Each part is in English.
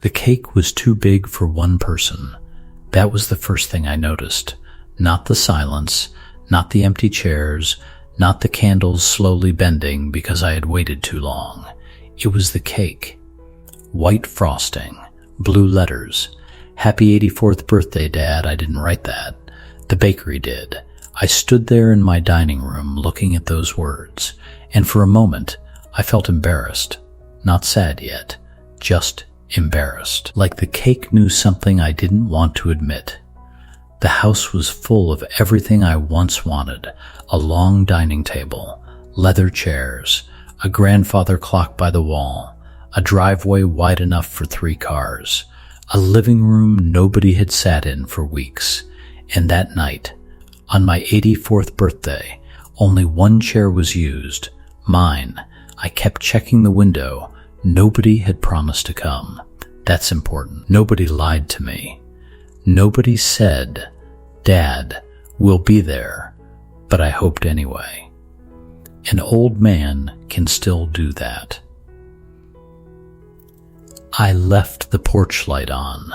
The cake was too big for one person. That was the first thing I noticed. Not the silence, not the empty chairs, not the candles slowly bending because I had waited too long. It was the cake. White frosting, blue letters. Happy 84th birthday, Dad. I didn't write that. The bakery did. I stood there in my dining room looking at those words, and for a moment I felt embarrassed. Not sad yet, just embarrassed. Like the cake knew something I didn't want to admit. The house was full of everything I once wanted. A long dining table, leather chairs, a grandfather clock by the wall, a driveway wide enough for 3 cars, a living room nobody had sat in for weeks. And that night, on my 84th birthday, only one chair was used, mine. I kept checking the window. Nobody had promised to come. That's important. Nobody lied to me. Nobody said, Dad, we'll be there, but I hoped anyway. An old man can still do that. I left the porch light on,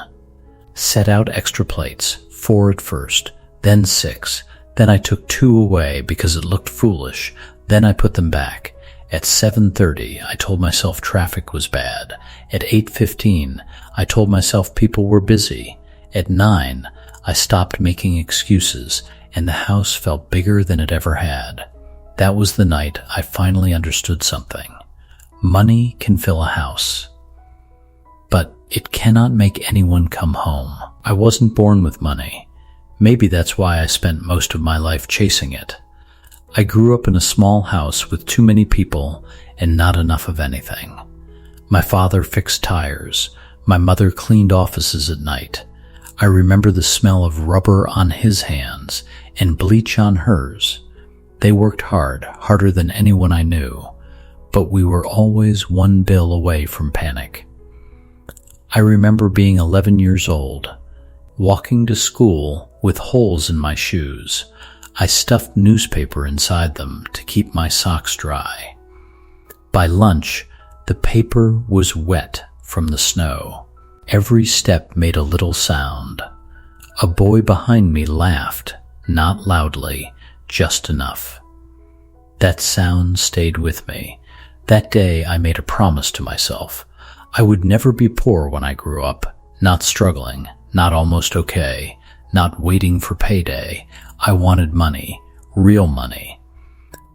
set out extra plates, 4 at first, then 6, then I took 2 away because it looked foolish, then I put them back. At 7:30, I told myself traffic was bad. At 8:15, I told myself people were busy. At 9, I stopped making excuses, and the house felt bigger than it ever had. That was the night I finally understood something. Money can fill a house, but it cannot make anyone come home. I wasn't born with money. Maybe that's why I spent most of my life chasing it. I grew up in a small house with too many people and not enough of anything. My father fixed tires. My mother cleaned offices at night. I remember the smell of rubber on his hands and bleach on hers. They worked hard, harder than anyone I knew, but we were always one bill away from panic. I remember being 11 years old, walking to school with holes in my shoes. I stuffed newspaper inside them to keep my socks dry. By lunch, the paper was wet from the snow. Every step made a little sound. A boy behind me laughed, not loudly, just enough. That sound stayed with me. That day I made a promise to myself. I would never be poor when I grew up, not struggling, not almost okay, not waiting for payday. I wanted money, real money.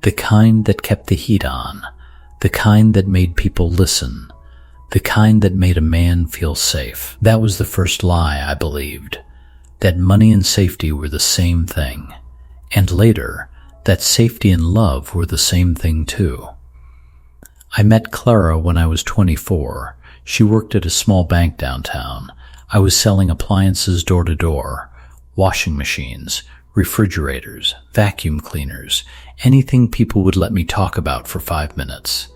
The kind that kept the heat on, the kind that made people listen, the kind that made a man feel safe. That was the first lie I believed, that money and safety were the same thing. And later, that safety and love were the same thing too. I met Clara when I was 24. She worked at a small bank downtown. I was selling appliances door to door, washing machines, refrigerators, vacuum cleaners, anything people would let me talk about for 5 minutes.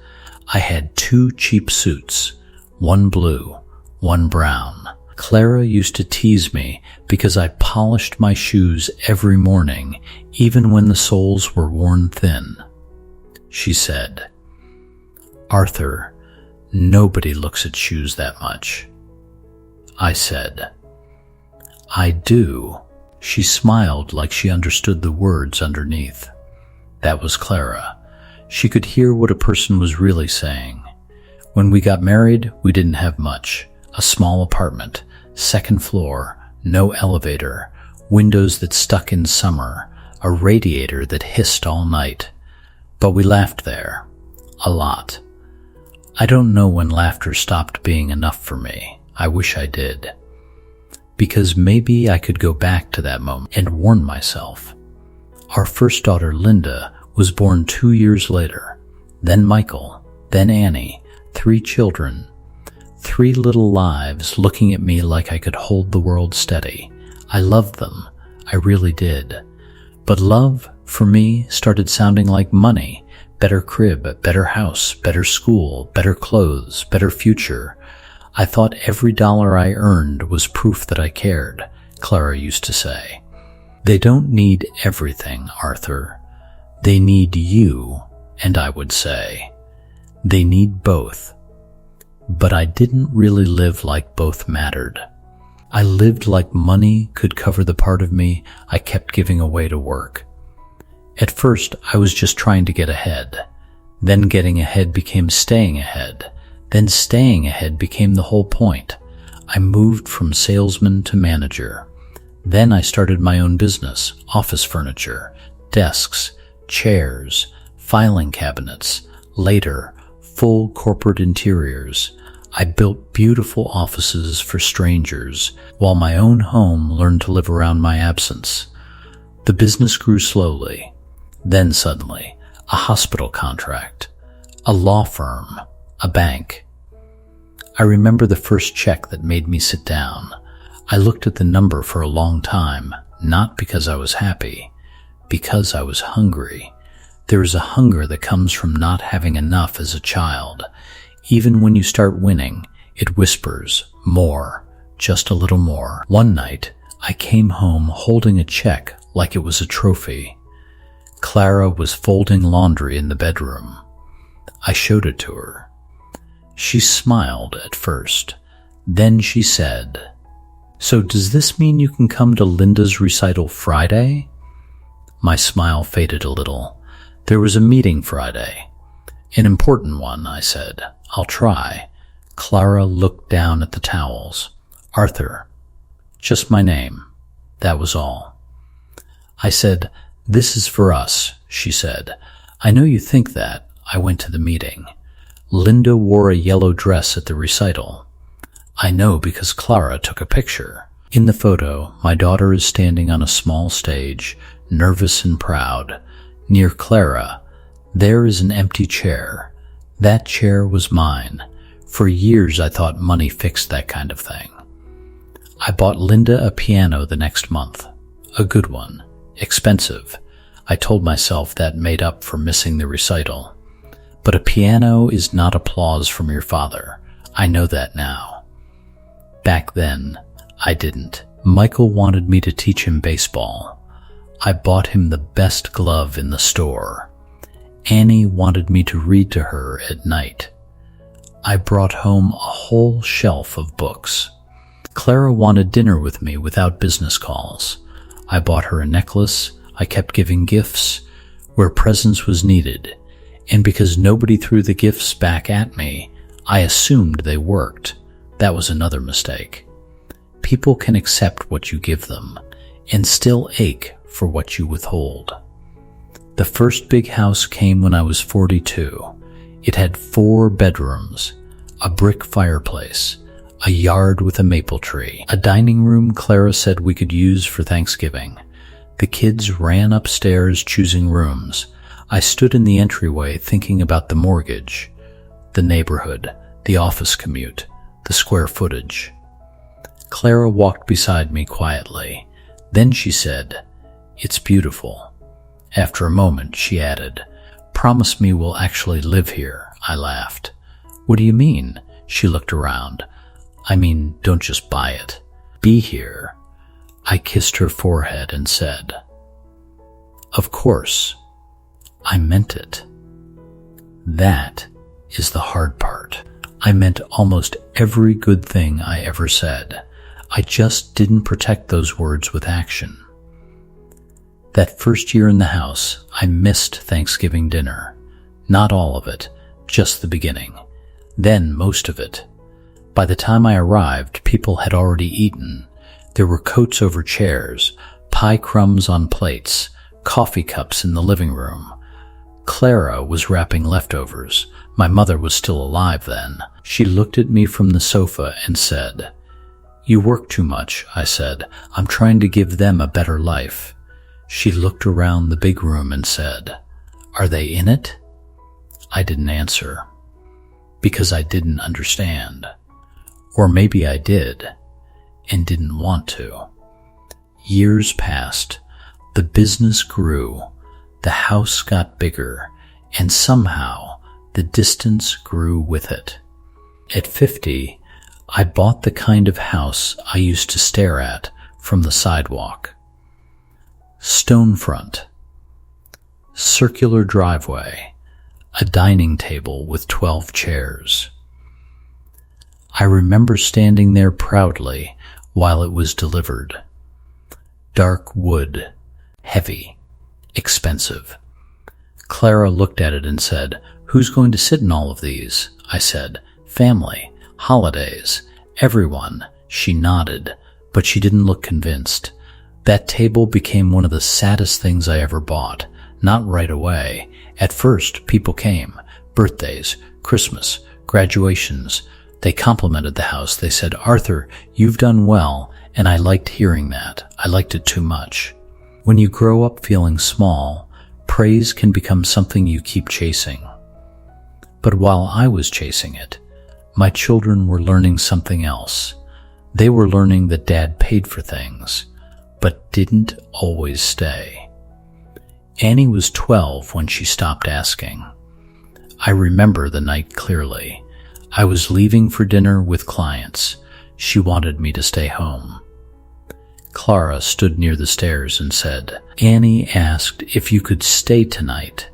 I had 2 cheap suits, one blue, one brown. Clara used to tease me because I polished my shoes every morning, even when the soles were worn thin. She said, "Arthur, nobody looks at shoes that much." I said, "I do." She smiled like she understood the words underneath. That was Clara. She could hear what a person was really saying. When we got married, we didn't have much. A small apartment, 2nd floor, no elevator, windows that stuck in summer, a radiator that hissed all night. But we laughed there. A lot. I don't know when laughter stopped being enough for me. I wish I did. Because maybe I could go back to that moment and warn myself. Our first daughter, Linda, was born 2 years later. Then Michael, then Annie, 3 children. 3 little lives looking at me like I could hold the world steady. I loved them. I really did. But love, for me, started sounding like money. Better crib, better house, better school, better clothes, better future. I thought every dollar I earned was proof that I cared, Clara used to say. They don't need everything, Arthur. They need you, and I would say, they need both. But I didn't really live like both mattered. I lived like money could cover the part of me I kept giving away to work. At first, I was just trying to get ahead. Then getting ahead became staying ahead. Then staying ahead became the whole point. I moved from salesman to manager. Then I started my own business, office furniture, desks, chairs, filing cabinets, later, full corporate interiors. I built beautiful offices for strangers, while my own home learned to live around my absence. The business grew slowly. Then suddenly, a hospital contract, a law firm, a bank. I remember the first check that made me sit down. I looked at the number for a long time, not because I was happy, because I was hungry. There is a hunger that comes from not having enough as a child. Even when you start winning, it whispers, more, just a little more. One night, I came home holding a check like it was a trophy. Clara was folding laundry in the bedroom. I showed it to her. She smiled at first. Then she said, "So does this mean you can come to Linda's recital Friday?" My smile faded a little. There was a meeting Friday. An important one, I said. I'll try. Clara looked down at the towels. Arthur. Just my name. That was all. I said, "This is for us," she said. "I know you think that." I went to the meeting. Linda wore a yellow dress at the recital. I know because Clara took a picture. In the photo, my daughter is standing on a small stage, nervous and proud. Near Clara, there is an empty chair. That chair was mine. For years I thought money fixed that kind of thing. I bought Linda a piano the next month. A good one. Expensive. I told myself that made up for missing the recital. But a piano is not applause from your father. I know that now. Back then, I didn't. Michael wanted me to teach him baseball. I bought him the best glove in the store. Annie wanted me to read to her at night. I brought home a whole shelf of books. Clara wanted dinner with me without business calls. I bought her a necklace. I kept giving gifts where presents was needed. And because nobody threw the gifts back at me, I assumed they worked. That was another mistake. People can accept what you give them and still ache for what you withhold. The first big house came when I was 42. It had 4 bedrooms, a brick fireplace, a yard with a maple tree, a dining room Clara said we could use for Thanksgiving. The kids ran upstairs choosing rooms. I stood in the entryway thinking about the mortgage, the neighborhood, the office commute, the square footage. Clara walked beside me quietly. Then she said, "It's beautiful." After a moment, she added, "Promise me we'll actually live here." I laughed. "What do you mean?" She looked around. "I mean, don't just buy it. Be here." I kissed her forehead and said, "Of course." I meant it. That is the hard part. I meant almost every good thing I ever said. I just didn't protect those words with action. That first year in the house, I missed Thanksgiving dinner. Not all of it, just the beginning. Then most of it. By the time I arrived, people had already eaten. There were coats over chairs, pie crumbs on plates, coffee cups in the living room. Clara was wrapping leftovers. My mother was still alive then. She looked at me from the sofa and said, "You work too much," I said. "I'm trying to give them a better life." She looked around the big room and said, "Are they in it?" I didn't answer, because I didn't understand. Or maybe I did, and didn't want to. Years passed. The business grew. The house got bigger, and somehow the distance grew with it. At 50, I bought the kind of house I used to stare at from the sidewalk. Stone front, circular driveway, a dining table with 12 chairs. I remember standing there proudly while it was delivered. Dark wood, heavy, expensive. Clara looked at it and said, "Who's going to sit in all of these?" I said, "Family, holidays, everyone." She nodded, but she didn't look convinced. That table became one of the saddest things I ever bought. Not right away. At first, people came. Birthdays, Christmas, graduations. They complimented the house. They said, "Arthur, you've done well," and I liked hearing that. I liked it too much. When you grow up feeling small, praise can become something you keep chasing. But while I was chasing it, my children were learning something else. They were learning that Dad paid for things, but didn't always stay. Annie was 12 when she stopped asking. I remember the night clearly. I was leaving for dinner with clients. She wanted me to stay home. Clara stood near the stairs and said, "Annie asked if you could stay tonight."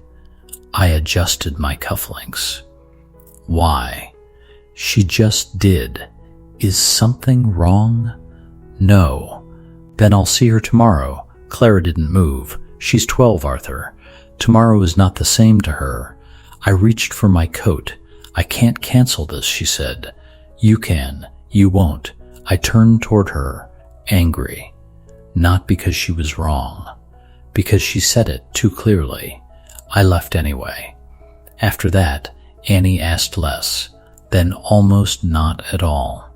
I adjusted my cufflinks. Why? She just did. Is something wrong? No. Then I'll see her tomorrow. Clara didn't move. She's 12, Arthur. Tomorrow is not the same to her. I reached for my coat. "I can't cancel this," she said. "You can. You won't." I turned toward her, angry. Not because she was wrong, because she said it too clearly. I left anyway. After that, Annie asked less, then almost not at all.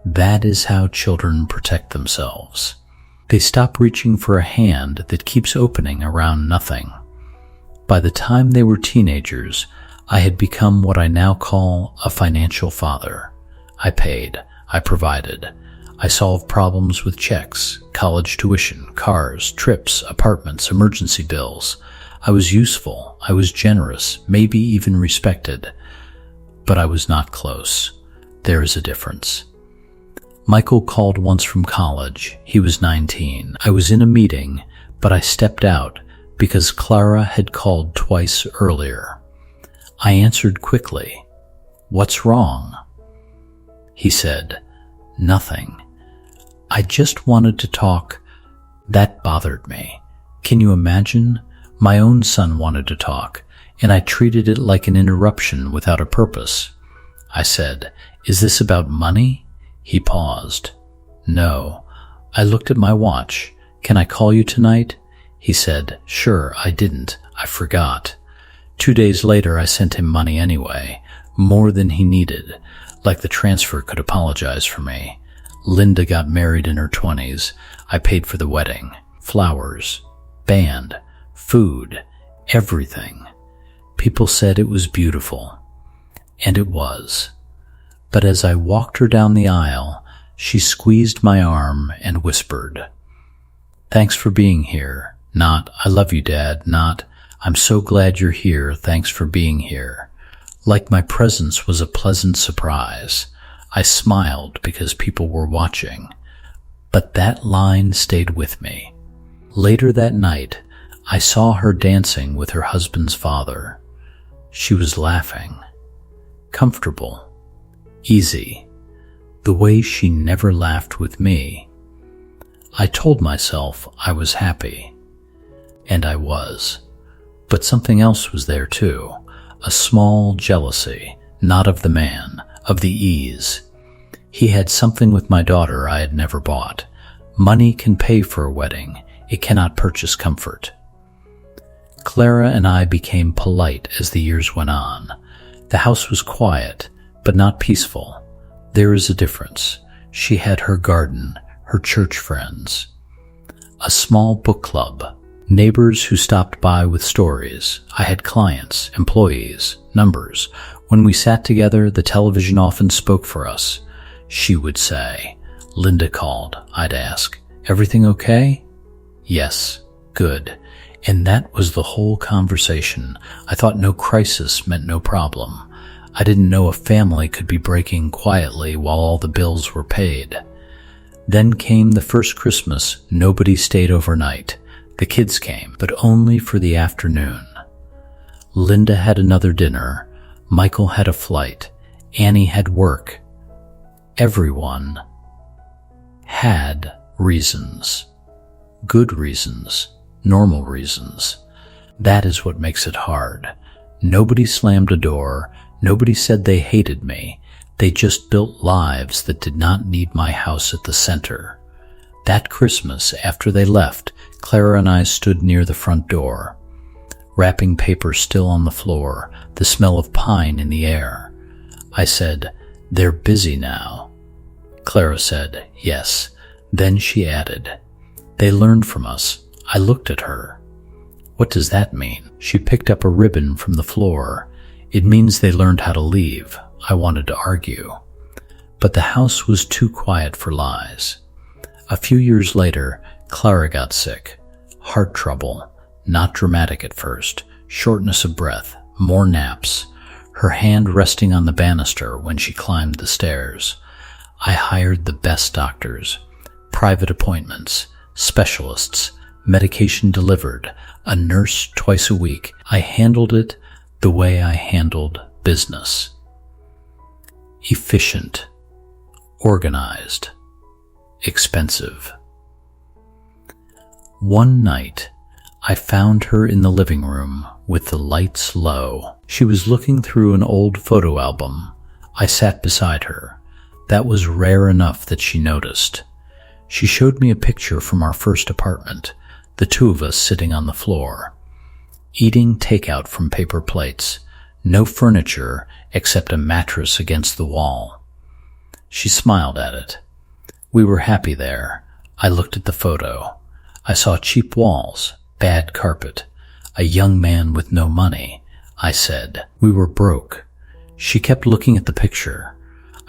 That is how children protect themselves. They stop reaching for a hand that keeps opening around nothing. By the time they were teenagers, I had become what I now call a financial father. I paid. I provided. I solved problems with checks, college tuition, cars, trips, apartments, emergency bills. I was useful. I was generous, maybe even respected. But I was not close. There is a difference. Michael called once from college. He was 19. I was in a meeting, but I stepped out because Clara had called twice earlier. I answered quickly. "What's wrong?" He said, "Nothing. I just wanted to talk." That bothered me. Can you imagine? My own son wanted to talk, and I treated it like an interruption without a purpose. I said, "Is this about money?" He paused. "No." I looked at my watch. "Can I call you tonight?" He said, "Sure." I didn't. I forgot. 2 days later, I sent him money anyway, more than he needed, like the transfer could apologize for me. Linda got married in her 20s. I paid for the wedding, flowers, band, food, everything. People said it was beautiful, and it was. But as I walked her down the aisle, she squeezed my arm and whispered, "Thanks for being here." Not, "I love you, Dad." Not, "I'm so glad you're here. Thanks for being here." Like my presence was a pleasant surprise. I smiled because people were watching, but that line stayed with me. Later that night, I saw her dancing with her husband's father. She was laughing, comfortable, easy, the way she never laughed with me. I told myself I was happy, and I was. But something else was there too, a small jealousy, not of the man, of the ease. He had something with my daughter I had never bought. Money can pay for a wedding. It cannot purchase comfort. Clara and I became polite as the years went on. The house was quiet, but not peaceful. There is a difference. She had her garden, her church friends, a small book club, neighbors who stopped by with stories. I had clients, employees, numbers. When we sat together, the television often spoke for us. She would say, "Linda called." I'd ask, "Everything okay?" "Yes." "Good." And that was the whole conversation. I thought no crisis meant no problem. I didn't know a family could be breaking quietly while all the bills were paid. Then came the first Christmas. Nobody stayed overnight. The kids came, but only for the afternoon. Linda had another dinner. Michael had a flight. Annie had work. Everyone had reasons. Good reasons. Normal reasons. That is what makes it hard. Nobody slammed a door. Nobody said they hated me. They just built lives that did not need my house at the center. That Christmas, after they left, Clara and I stood near the front door. Wrapping paper still on the floor, the smell of pine in the air. I said, "They're busy now." Clara said, "Yes." Then she added, "They learned from us." I looked at her. "What does that mean?" She picked up a ribbon from the floor. "It means they learned how to leave." I wanted to argue. But the house was too quiet for lies. A few years later, Clara got sick. Heart trouble. Not dramatic at first. Shortness of breath. More naps. Her hand resting on the banister when she climbed the stairs. I hired the best doctors. Private appointments. Specialists. Medication delivered. A nurse twice a week. I handled it the way I handled business. Efficient. Organized. Expensive. One night, I found her in the living room with the lights low. She was looking through an old photo album. I sat beside her. That was rare enough that she noticed. She showed me a picture from our first apartment, the two of us sitting on the floor, eating takeout from paper plates, no furniture except a mattress against the wall. She smiled at it. We were happy there. I looked at the photo. I saw cheap walls, bad carpet, a young man with no money. I said, we were broke. She kept looking at the picture.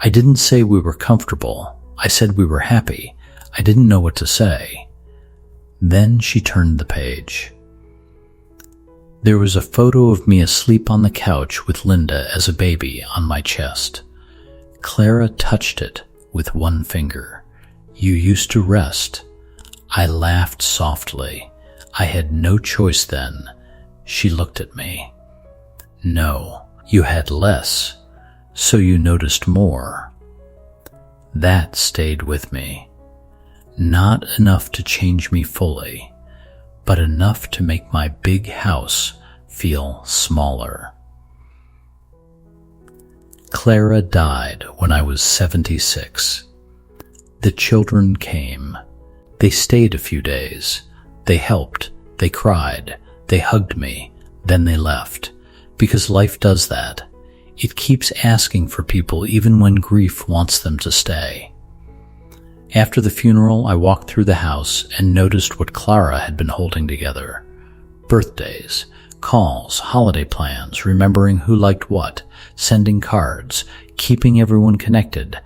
I didn't say we were comfortable. I said we were happy. I didn't know what to say. Then she turned the page. There was a photo of me asleep on the couch with Linda as a baby on my chest. Clara touched it with one finger. You used to rest. I laughed softly. I had no choice then. She looked at me. No, you had less, so you noticed more. That stayed with me. Not enough to change me fully, but enough to make my big house feel smaller. Clara died when I was 76. The children came. They stayed a few days. They helped. They cried. They hugged me. Then they left. Because life does that. It keeps asking for people even when grief wants them to stay. After the funeral, I walked through the house and noticed what Clara had been holding together. Birthdays, calls, holiday plans, remembering who liked what, sending cards, keeping everyone connected.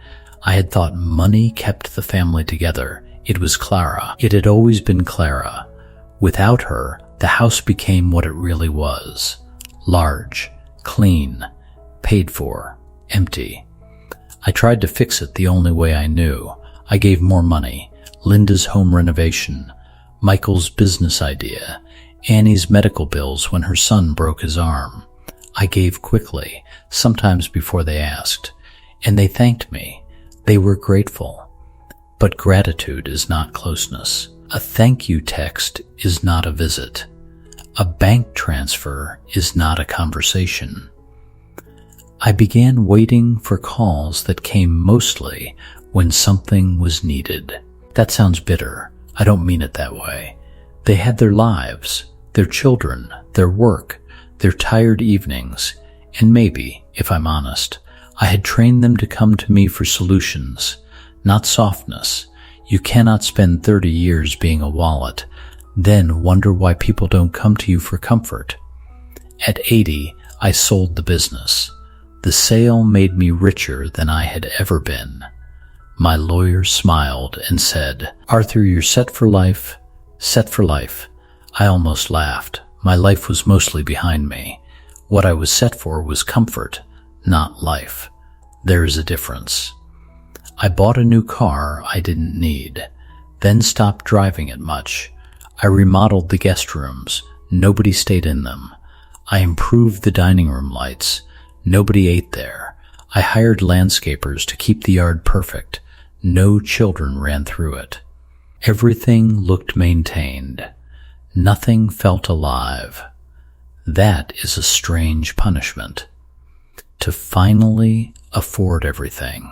I had thought money kept the family together. It was Clara. It had always been Clara. Without her, the house became what it really was. Large, clean, paid for, empty. I tried to fix it the only way I knew. I gave more money, Linda's home renovation, Michael's business idea, Annie's medical bills when her son broke his arm. I gave quickly, sometimes before they asked, and they thanked me. They were grateful. But gratitude is not closeness. A thank you text is not a visit. A bank transfer is not a conversation. I began waiting for calls that came mostly when something was needed. That sounds bitter. I don't mean it that way. They had their lives, their children, their work, their tired evenings, and maybe, if I'm honest, I had trained them to come to me for solutions, not softness. You cannot spend 30 years being a wallet, then wonder why people don't come to you for comfort. At 80, I sold the business. The sale made me richer than I had ever been. My lawyer smiled and said, Arthur, you're set for life. Set for life. I almost laughed. My life was mostly behind me. What I was set for was comfort, not life. There is a difference. I bought a new car I didn't need, then stopped driving it much. I remodeled the guest rooms. Nobody stayed in them. I improved the dining room lights. Nobody ate there. I hired landscapers to keep the yard perfect. No children ran through it. Everything looked maintained. Nothing felt alive. That is a strange punishment. To finally afford everything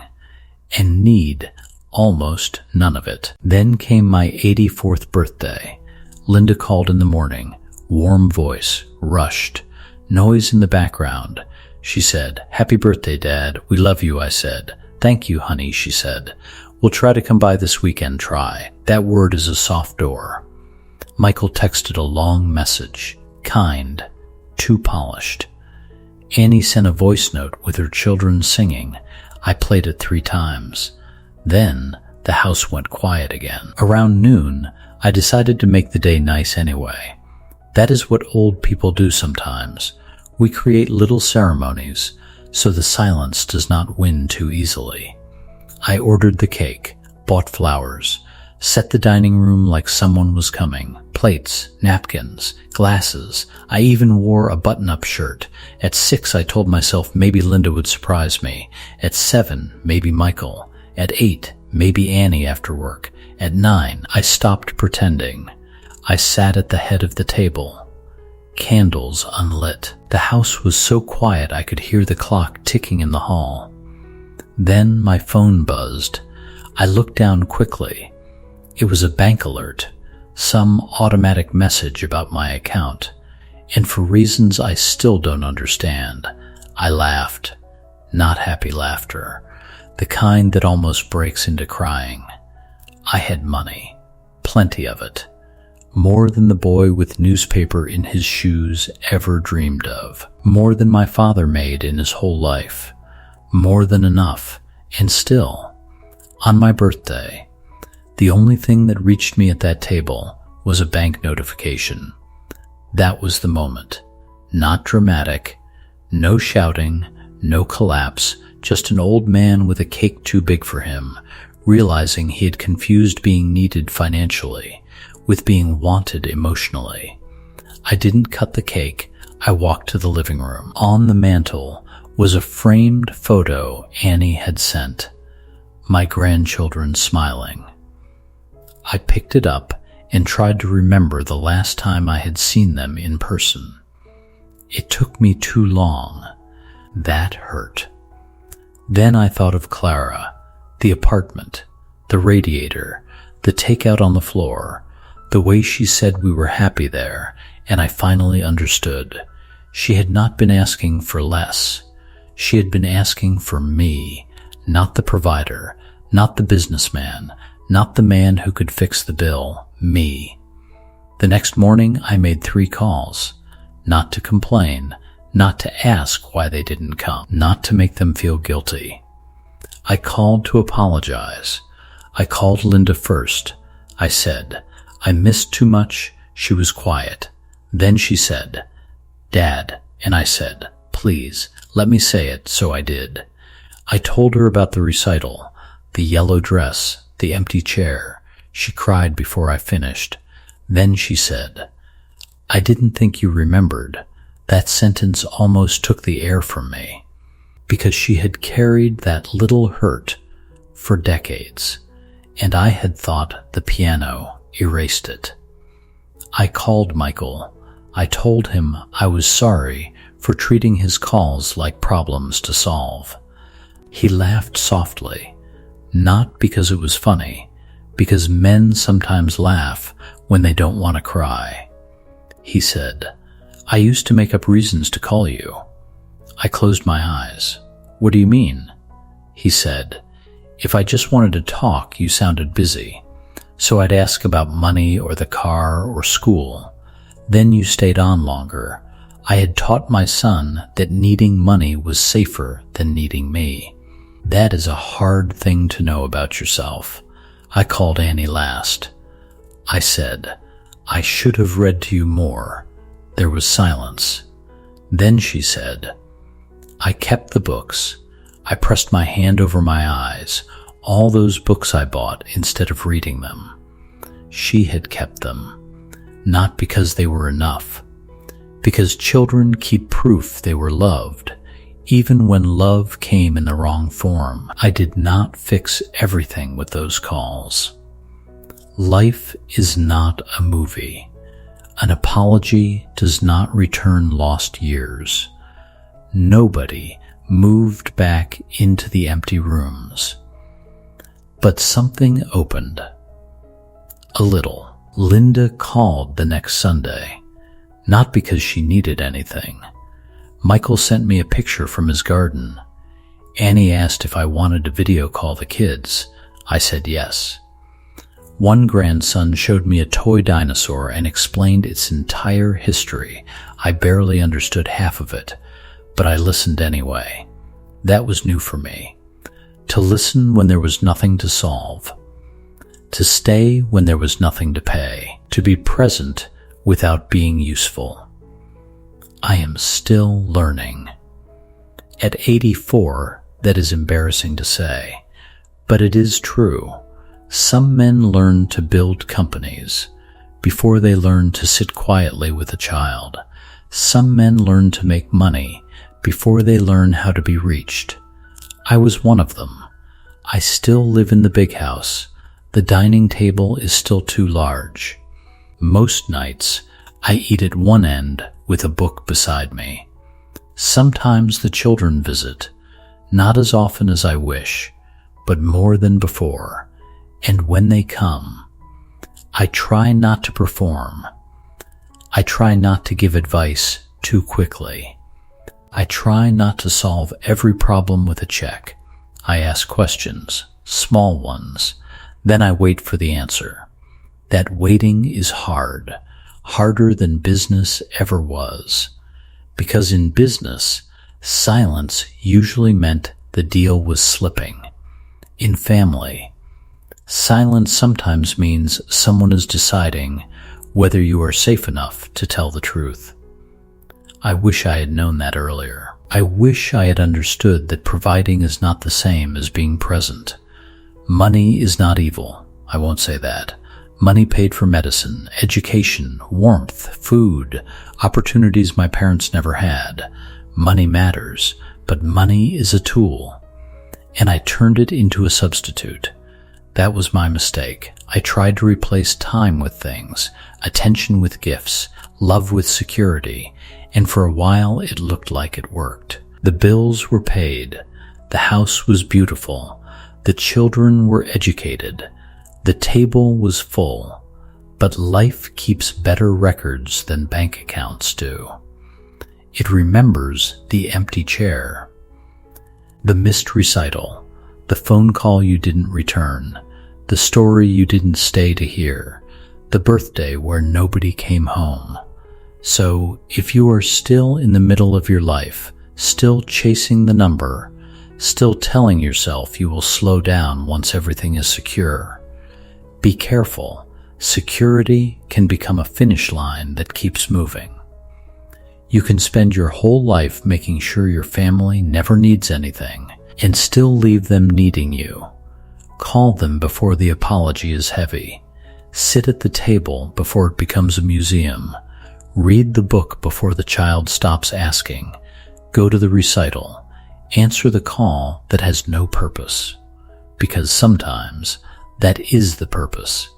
and need almost none of it. Then came my 84th birthday. Linda called in the morning. Warm voice, rushed, noise in the background. She said, "Happy birthday, Dad. We love you," I said. "Thank you, honey," she said. "We'll try to come by this weekend, try." That word is a soft door. Michael texted a long message. Kind, too polished. Annie sent a voice note with her children singing. I played it 3 times. Then the house went quiet again. Around noon, I decided to make the day nice anyway. That is what old people do sometimes. We create little ceremonies so the silence does not win too easily. I ordered the cake, bought flowers, set the dining room like someone was coming. Plates, napkins, glasses. I even wore a button-up shirt. At 6, I told myself maybe Linda would surprise me. At 7, maybe Michael. At 8, maybe Annie after work. At 9, I stopped pretending. I sat at the head of the table. Candles unlit. The house was so quiet I could hear the clock ticking in the hall. Then my phone buzzed. I looked down quickly. It was a bank alert, some automatic message about my account, and for reasons I still don't understand, I laughed. Not happy laughter, the kind that almost breaks into crying. I had money, plenty of it. More than the boy with newspaper in his shoes ever dreamed of. More than my father made in his whole life. More than enough. And still, on my birthday, the only thing that reached me at that table was a bank notification. That was the moment. Not dramatic. No shouting. No collapse. Just an old man with a cake too big for him, realizing he had confused being needed financially with being wanted emotionally. I didn't cut the cake. I walked to the living room. On the mantel was a framed photo Annie had sent. My grandchildren smiling. I picked it up and tried to remember the last time I had seen them in person. It took me too long. That hurt. Then I thought of Clara, the apartment, the radiator, the takeout on the floor, the way she said we were happy there, and I finally understood. She had not been asking for less. She had been asking for me, not the provider, not the businessman, not the man who could fix the bill, me. The next morning I made 3 calls, not to complain, not to ask why they didn't come, not to make them feel guilty. I called to apologize. I called Linda first. I said, I missed too much. She was quiet. Then she said, Dad, and I said, please, let me say it, so I did. I told her about the recital, the yellow dress, the empty chair. She cried before I finished. Then she said, I didn't think you remembered. That sentence almost took the air from me, because she had carried that little hurt for decades, and I had thought the piano erased it. I called Michael. I told him I was sorry for treating his calls like problems to solve. He laughed softly, not because it was funny, because men sometimes laugh when they don't want to cry. He said, I used to make up reasons to call you. I closed my eyes. What do you mean? He said, if I just wanted to talk, you sounded busy. So I'd ask about money or the car or school. Then you stayed on longer. I had taught my son that needing money was safer than needing me. That is a hard thing to know about yourself. I called Annie last. I said, I should have read to you more. There was silence. Then she said, I kept the books. I pressed my hand over my eyes, all those books I bought instead of reading them. She had kept them, not because they were enough, because children keep proof they were loved, Even when love came in the wrong form, I did not fix everything with those calls. Life is not a movie. An apology does not return lost years. Nobody moved back into the empty rooms. But something opened. A little. Linda called the next Sunday, not because she needed anything. Michael sent me a picture from his garden. Annie asked if I wanted to video call the kids. I said yes. One grandson showed me a toy dinosaur and explained its entire history. I barely understood half of it, but I listened anyway. That was new for me. To listen when there was nothing to solve. To stay when there was nothing to pay. To be present without being useful. I am still learning. At 84, that is embarrassing to say, but it is true. Some men learn to build companies before they learn to sit quietly with a child. Some men learn to make money before they learn how to be reached. I was one of them. I still live in the big house. The dining table is still too large. Most nights, I eat at one end with a book beside me. Sometimes the children visit, not as often as I wish, but more than before. And when they come, I try not to perform. I try not to give advice too quickly. I try not to solve every problem with a check. I ask questions, small ones, then I wait for the answer. That waiting is hard, harder than business ever was. Because in business, silence usually meant the deal was slipping. In family, silence sometimes means someone is deciding whether you are safe enough to tell the truth. I wish I had known that earlier. I wish I had understood that providing is not the same as being present. Money is not evil. I won't say that. Money paid for medicine, education, warmth, food, opportunities my parents never had. Money matters, but money is a tool. And I turned it into a substitute. That was my mistake. I tried to replace time with things, attention with gifts, love with security, and for a while it looked like it worked. The bills were paid. The house was beautiful. The children were educated. The table was full. But life keeps better records than bank accounts do. It remembers the empty chair, the missed recital, the phone call you didn't return, the story you didn't stay to hear, the birthday where nobody came home. So, if you are still in the middle of your life, still chasing the number, still telling yourself you will slow down once everything is secure, be careful. Security can become a finish line that keeps moving. You can spend your whole life making sure your family never needs anything and still leave them needing you. Call them before the apology is heavy. Sit at the table before it becomes a museum. Read the book before the child stops asking. Go to the recital. Answer the call that has no purpose. Because sometimes that is the purpose.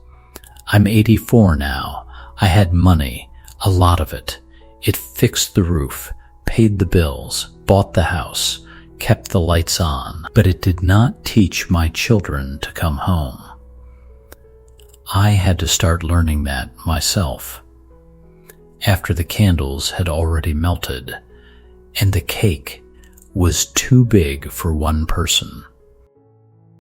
I'm 84 now. I had money, a lot of it. It fixed the roof, paid the bills, bought the house, kept the lights on, but it did not teach my children to come home. I had to start learning that myself. After the candles had already melted, and the cake was too big for one person.